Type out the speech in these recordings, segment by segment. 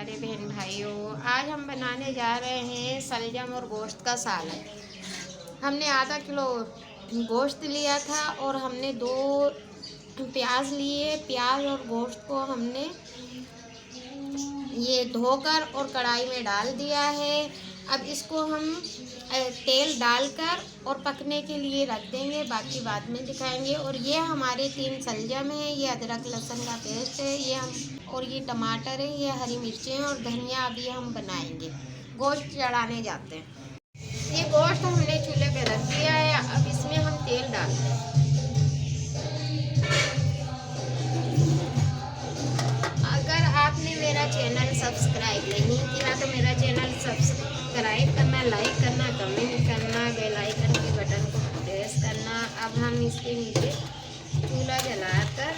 प्यारे बहन भाइयों, आज हम बनाने जा रहे हैं सलजम और गोश्त का सालन। हमने आधा किलो गोश्त लिया था और हमने 2 प्याज लिए। प्याज और गोश्त को हमने ये धोकर और कढ़ाई में डाल दिया है। अब इसको हम तेल डालकर और पकने के लिए रख देंगे, बाकी बाद में दिखाएंगे। और ये हमारे 3 सलजम हैं, ये अदरक लहसुन का पेस्ट है, ये हम और ये टमाटर है, ये हरी मिर्चें हैं और धनिया अभी हम बनाएंगे। गोश्त चढ़ाने जाते हैं। ये गोश्त हमने चूल्हे पे रख दिया है। अब इसमें हम तेल डालते हैं। अगर आपने मेरा चैनल सब्सक्राइब नहीं किया तो मेरा चैनल सब्सक्राइब करना, लाइक करना, कमेंट करना, बेल आइकन के बटन को प्रेस करना। अब हम इसके नीचे चूल्हा जलाकर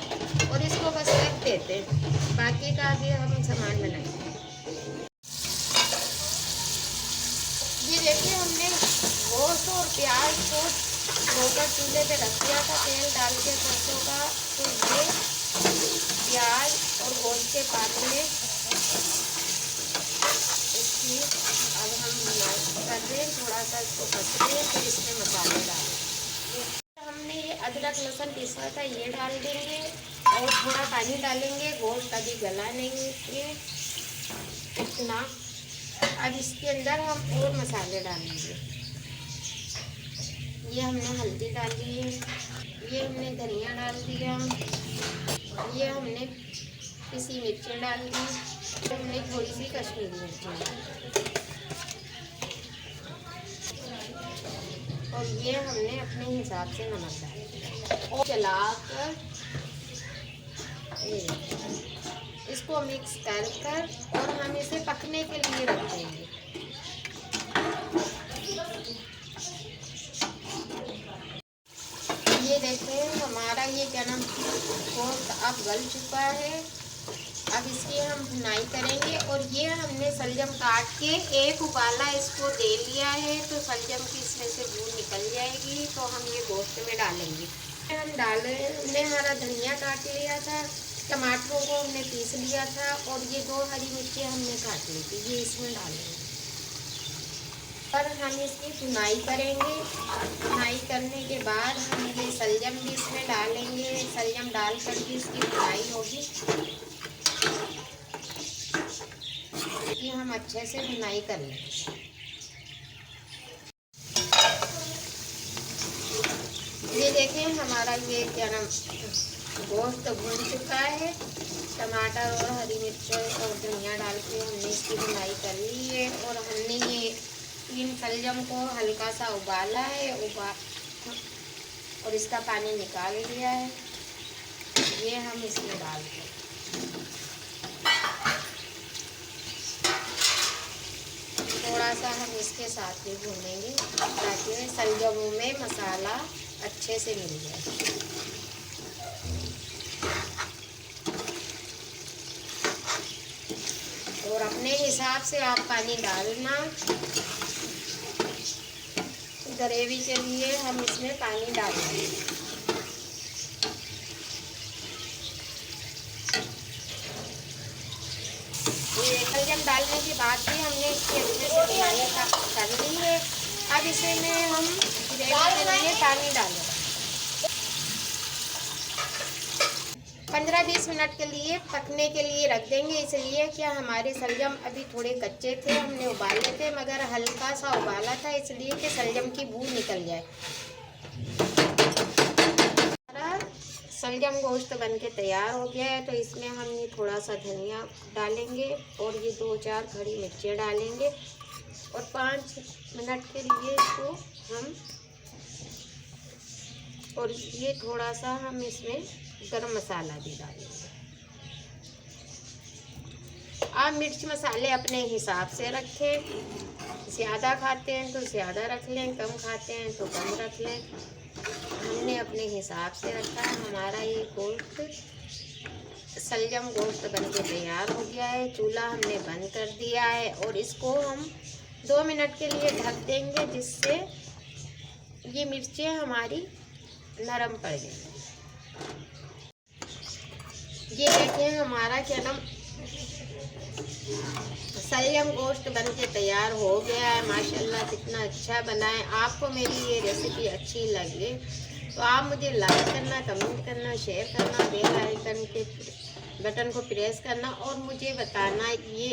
और इसको बस रख देते हैं, बाकी का भी हम सामान बनाएंगे। ये देखिए, हमने गोश्त और प्याज को धोकर चूल्हे पे रख दिया था तेल डाल के सरसों का। तो ये प्याज और गोश्त के पात में इसकी अब हम कर रहे हैं, थोड़ा सा इसको कस रहे हैं, फिर इसमें मसाले डालेंगे। हमने ये अदरक लहसुन पिसा था, ये डाल देंगे और थोड़ा पानी डालेंगे। गोश्त अभी गला नहीं है इतना। अब इसके अंदर हम और मसाले डालेंगे। ये हमने हल्दी डाली है, ये हमने धनिया डाल दिया, ये हमने पिसी मिर्चें डाल दी, हमने थोड़ी सी कश्मीरी मिर्चें डाली और ये हमने अपने हिसाब से नमक डाल दिया और चलाकर इसको मिक्स कर और हम इसे पकने के लिए रख देंगे। ये देखें, हमारा ये क्या नाम गोश्त अब गल चुका है। अब इसकी हम भुनाई करेंगे और ये हमने सलजम काट के एक उबाला इसको दे लिया है, तो सलजम की इसमें से बू निकल जाएगी। तो हम ये गोश्त में डालेंगे। हम हमने हरा धनिया काट लिया था, टमाटरों को हमने पीस लिया था और ये 2 हरी मिर्ची हमने काट ली थी, ये इसमें डालेंगे और हम इसकी भुनाई करेंगे। भुनाई करने के बाद हम ये सलजम भी इसमें डालेंगे। सलजम डाल कर भी इसकी भुनाई होगी। ये हम अच्छे से भुनाई कर लेंगे। ये देखें, हमारा ये क्या नाम गोश्त भून चुका है। टमाटर और हरी मिर्च और धनिया डाल के हमने इसकी भुनाई कर ली है और हमने ये 3 सलजम को हल्का सा उबाला है और इसका पानी निकाल लिया है। ये हम इसमें डाल दें। थोड़ा सा हम इसके साथ भी भूनेंगे ताकि सलजमों में मसाला अच्छे से मिल जाए। और अपने हिसाब से आप पानी डालना। ग्रेवी के लिए हम इसमें पानी डालेंगे। ये सलजम डालने के बाद भी हमने इसकी अच्छे से भुनाई कर ली है। अब इसमें हम ग्रेवी के लिए पानी डालें। 15-20 मिनट के लिए पकने के लिए रख देंगे, इसलिए कि हमारे सलजम अभी थोड़े कच्चे थे, हमने उबाले थे मगर हल्का सा उबाला था, इसलिए कि सलजम की बू निकल जाए। सलजम गोश्त बन के तैयार हो गया है, तो इसमें हम ये थोड़ा सा धनिया डालेंगे और ये 2-4 खड़ी मिर्चें डालेंगे और 5 मिनट के लिए इसको हम और ये थोड़ा सा हम इसमें गरम मसाला भी डालेंगे। आप मिर्च मसाले अपने हिसाब से रखें, ज़्यादा खाते हैं तो ज़्यादा रख लें, कम खाते हैं तो कम रख लें। हमने अपने हिसाब से रखा है। हमारा ये गोश्त सलजम गोश्त बन के तैयार हो गया है। चूल्हा हमने बंद कर दिया है और इसको हम 2 मिनट के लिए ढक देंगे, जिससे ये मिर्चें हमारी नरम पड़ जाएंगी। ये देखिए, हमारा क्या नाम सलजम गोश्त बन के तैयार हो गया है। माशाल्लाह कितना अच्छा बना है। आपको मेरी ये रेसिपी अच्छी लगे तो आप मुझे लाइक करना, कमेंट करना, शेयर करना, बेल आइकन के बटन को प्रेस करना और मुझे बताना ये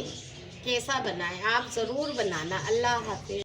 कैसा बना है। आप ज़रूर बनाना। अल्लाह हाफिज़।